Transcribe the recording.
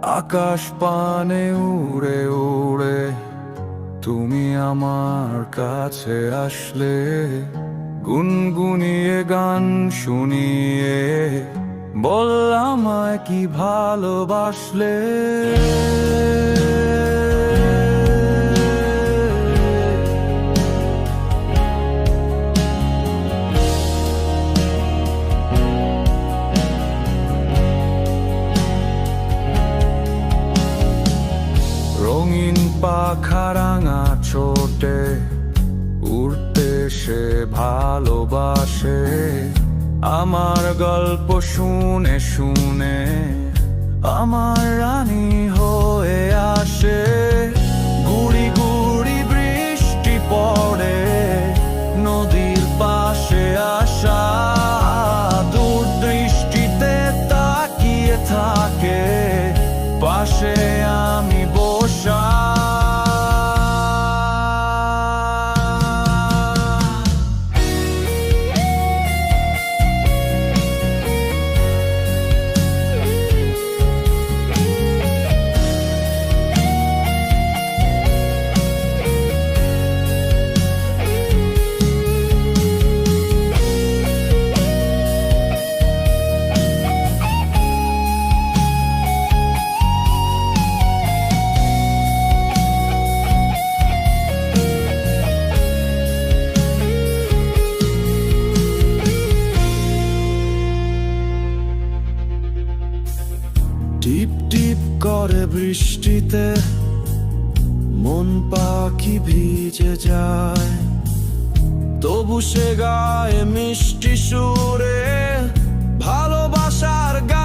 আকাশ পানে উড়ে উড়ে তুমি আমার কাছে আসলে, গুনগুনিয়ে গান শুনিয়ে বললাম আমায় কি ভালোবাসলে। রঙিন পাখা রাঙা ছোটে উড়তে সে ভালোবাসে, আমার গল্প শুনে শুনে আমার রানী হয়ে আসে। গুড়ি গুড়ি বৃষ্টি পড়ে নদীর পাশে আসা, দূর দৃষ্টিতে তাকিয়ে থাকে পাশে আমি বসা। টিপ টিপ করে বৃষ্টিতে মন পাখি ভিজে যায়, তবু সে গায়ে মিষ্টি সুরে ভালোবাসার গান।